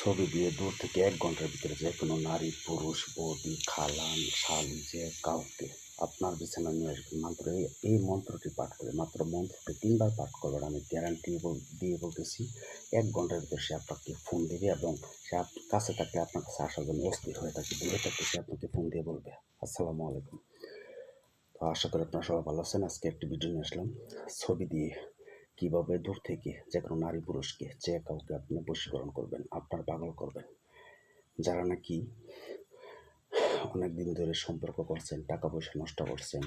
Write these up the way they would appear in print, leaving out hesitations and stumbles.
ছবি দিয়ে দূর থেকে 1 ঘন্টার ভিতরে যে কোনো নারী, পুরুষ, বৌদি, খালান, শালী যে কাউকে আপনার বিছানায় নিয়ে আসবেন। মাত্র এই মন্ত্রটি পাঠ করে, মাত্র মন্ত্রটি 3 বার পাঠ করবেন। আমি গ্যারান্টি দিয়ে বলতেছি 1 ঘন্টার ভিতরে সে আপনাকে ফোন দিবে এবং সে কাছে থাকলে আপনার কাছে আসার জন্য অস্থির হয়ে থাকে। দূরে থাকলে সে আপনাকে ফোন দিয়ে বলবে আসসালামু আলাইকুম। তো আশা করি আপনারা সবাই ভালো আছেন। আজকে একটি ভিডিও নিয়ে আসলাম ছবি দিয়ে কিভাবে দূর থেকে যে কোনো নারী পুরুষকে যে কাউকে আপনি বশীকরণ করবেন, আপনার পাগল করবেন। যারা নাকি অনেক দিন ধরে সম্পর্ক করছেন, টাকা পয়সা নষ্ট করছেন,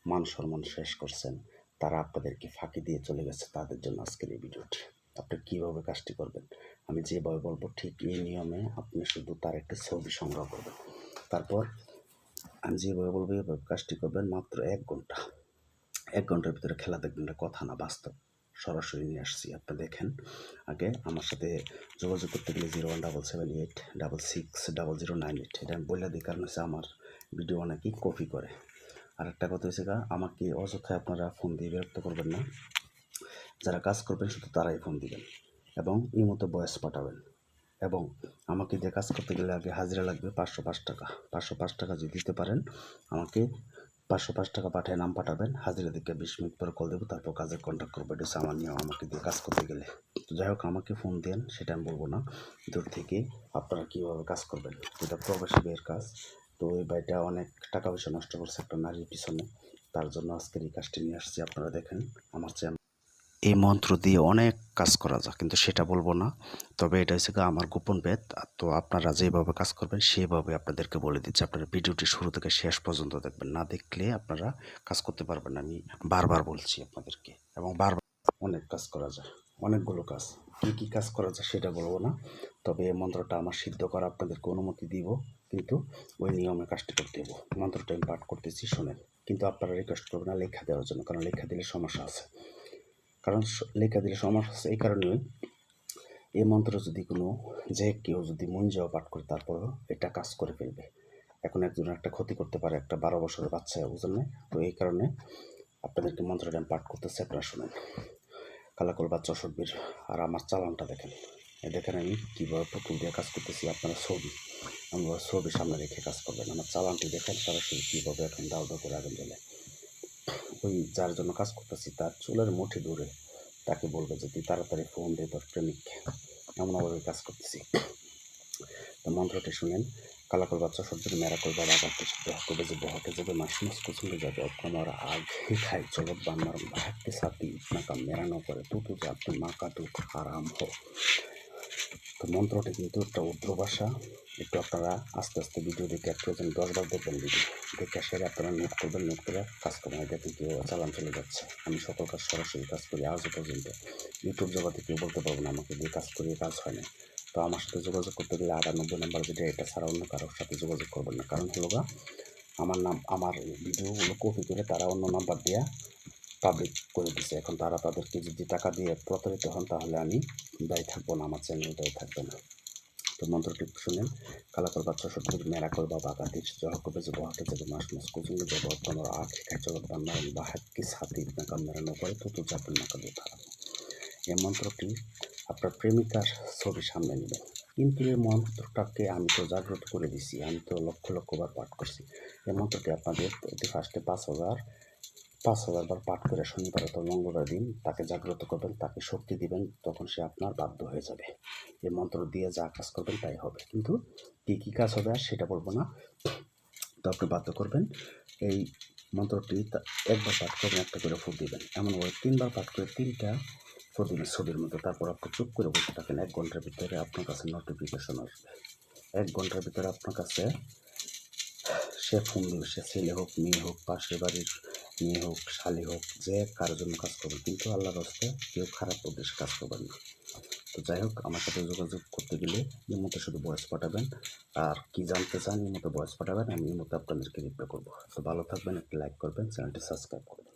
মান সম্মান শেষ করছেন, তারা আপনাদেরকে ফাঁকি দিয়ে চলে গেছে, তাদের জন্য আজকের এই ভিডিওটি। আপনি কীভাবে কাজটি করবেন, আমি যেভাবে বলবো ঠিক এই নিয়মে আপনি শুধু তার একটা ছবি সংগ্রহ করবেন। তারপর আমি যেভাবে বলবো এইভাবে কাজটি করবেন। মাত্র 1 ঘন্টার ভিতরে খেলা দেখবেন, এটা কথা না, বাস্তব। সরাসরি নিয়ে আসছি, আপনি দেখেন। আগে আমার সাথে যোগাযোগ করতে গেলে 01778660098, এটা আমি বলে দিই, কারণ হচ্ছে আমার ভিডিও অনেকেই কপি করে। আর একটা কথা হচ্ছে আমাকে অযথায় আপনারা ফোন দিয়ে বিরক্ত করবেন না। যারা কাজ করবেন শুধু তারাই ফোন দিবেন এবং এই মতো ভয়েস পাঠাবেন। এবং আমাকে দিয়ে কাজ করতে গেলে আগে হাজিরা লাগবে 505 টাকা। 505 টাকা যদি দিতে পারেন আমাকে 505 টাকা পাঠিয়ে নাম পাঠাবেন। হাজিরা দিকে 20 মিনিট পরে কল দেবো, তারপর কাজের কন্ট্যাক্ট করবো। এটা হচ্ছে আমার নিয়ম আমাকে দিয়ে কাজ করতে গেলে। তো যাই হোক, আমাকে ফোন দেন সেটা আমি বলবো না। দূর থেকে আপনারা কীভাবে কাজ করবেন, এটা প্রবাসী ভাইয়ের কাজ। তো ওই ভাইটা অনেক টাকা পয়সা নষ্ট করছে একটা নারীর পিছনে, তার জন্য আজকের এই কাজটি নিয়ে আসছি। আপনারা দেখেন আমার চেয়ে এই মন্ত্র দিয়ে অনেক কাজ করা যায়, কিন্তু সেটা বলবো না। তবে এটা হচ্ছে আমার গোপন ভেদ। তো আপনারা যেভাবে কাজ করবেন সেভাবে আপনাদেরকে বলে দিচ্ছি। আপনারা ভিডিওটি শুরু থেকে শেষ পর্যন্ত দেখবেন, না দেখলে আপনারা কাজ করতে পারবেন না। আমি বারবার বলছি আপনাদেরকে, এবং বারবার অনেক কাজ করা যায়, অনেকগুলো কাজ। কী কাজ করা যায় সেটা বলবো না। তবে এই মন্ত্রটা আমার সিদ্ধ করা আপনাদেরকে অনুমতি দিব, কিন্তু ওই নিয়মে কাজটি করতে দেবো। মন্ত্রটা আমি পাঠ করতেছি, শোনেন। কিন্তু আপনারা রিকোয়েস্ট করবেন না লেখা দেওয়ার জন্য, কারণ লেখা দিলে সমস্যা আছে। কারণ লেখা দিলে সমস্যা আছে এই কারণে, এই মন্ত্র যদি কোনো যে কেউ যদি মন যাওয়া পাঠ করে তারপরও এটা কাজ করে ফেলবে। এখন একজনের একটা ক্ষতি করতে পারে, একটা 12 বছরের বাচ্চা, বুঝলেন না? তো এই কারণে আপনাদেরকে মন্ত্রটা আমি পাঠ করতেছি, আপনারা শুনেন। কালাকল বাচ্চা অসভ্যের। আর আমার চালানটা দেখেন, দেখেন আমি কীভাবে পুতুল দিয়ে কাজ করতেছি। আপনারা ছবি, আমরা ছবি সামনে রেখে কাজ করবেন। আমার চালানটি দেখেন সরাসরি কীভাবে এখন দাও দাও করে আগুন জ্বলে। ওই যার জন্য কাজ করতেছি তার চুলের মুঠি দূরে, তাকে বলবে যে তুই তাড়াতাড়ি ফোন দে তোর প্রেমিককে। এমনভাবে কাজ করতেছি। তো মন্ত্রটি শুনেন। কালাকল বাচ্চা সহ্যের মেরা করবে বাগাতে করবে যে বহকে যাবে মাস কুচুঙ্গে যাবে অকমর আগ হি খাই চলত বান্নার ভাগকে সাথে ইতনাকা মেরানো করে তুতু যে আপনি মাকা দুধ আরাম হো। তো মন্ত্রটি কিন্তু একটা উর্দু ভাষা। একটু আপনারা আস্তে আস্তে ভিডিও দেখে একটু 10 বার দেখবেন, ভিডিও দেখে সেরে আপনারা নোট করবেন, নোট করে কাজ করবেন। দেখেন কেউ চালান চলে যাচ্ছে। আমি সকল কাজ সরাসরি কাজ করি আজও পর্যন্ত। ইউটিউব জগতে কেউ বলতে পারবো না আমাকে দিয়ে কাজ করিয়ে কাজ হয় না। তো আমার সাথে যোগাযোগ করতে গেলে 98 নাম্বার যেটা, এটা ছাড়া অন্য কারোর সাথে যোগাযোগ করবেন না। কারণ হলো আমার ভিডিওগুলো কপি করে তারা অন্য নাম্বার দিয়ে পাবলিক করে দিছে। এখন তারা তাদেরকে যদি টাকা দিয়ে প্রতারিত হন তাহলে আমি দায়ী থাকবো না, আমার চ্যানেল দায়ী থাকবে না। তো মন্ত্রটি শুনেন। কালাকল বাচ্চা সত্যি মেরা করবা বাগাতিস জহ করবে যে বহাকে যাবে মাস কুচুঙ্গে যাব তোমার আখি খাই জগৎ বান্নার বাহাকি সাথে নাকা মেরানো করে তুতু যাবেন নাকা দুধ। এই মন্ত্রটি আপনার প্রেমিকার ছবির সামনে নেবেন। কিন্তু এই মন্ত্রটাকে আমি তো জাগ্রত করে দিছি, আমি তো লক্ষ বার পাঠ করছি। এই মন্ত্রটি আপনাদের প্রতি ফার্স্টে 5,000 বার পাঠ করে শনিবার অথবা মঙ্গলবার দিন তাকে জাগ্রত করবেন, তাকে শক্তি দিবেন, তখন সে আপনার বাধ্য হয়ে যাবে। এই মন্ত্র দিয়ে যা কাজ করবেন তাই হবে, কিন্তু কী কাজ হবে আর সেটা বলবো না। তো আপনি বাধ্য করবেন এই মন্ত্রটি একবার পাঠ করবেন, একটা করে ফুট দিবেন। এমনভাবে 3 বার পাঠ করে 3টা ফুট দিবেন ছবির মতো। তারপর আপনি চুপ করে বসে থাকেন। 1 ঘন্টার ভিতরে আপনার কাছে নোটিফিকেশন আসবে। 1 ঘন্টার ভিতরে আপনার কাছে সে ফোন দেবে। সে ছেলে হোক, মেয়ে হোক, পাশের বাড়ির মেয়ে হোক, শালী হোক, যে কারোর জন্য কাজ করবেন, কিন্তু আল্লাহর রাস্তে কেউ খারাপ উদ্দেশ্যে কাজ করবেন না। তো যাই হোক, আমার সাথে যোগাযোগ করতে গেলে এর মতো শুধু ভয়েস পাঠাবেন। আর কি জানতে চান এর মতো ভয়েস পাঠাবেন, আমি এর মতো আপনাদেরকে রিপ্লাই করবো। তো ভালো থাকবেন, একটা লাইক করবেন, চ্যানেলটি সাবস্ক্রাইব করবেন।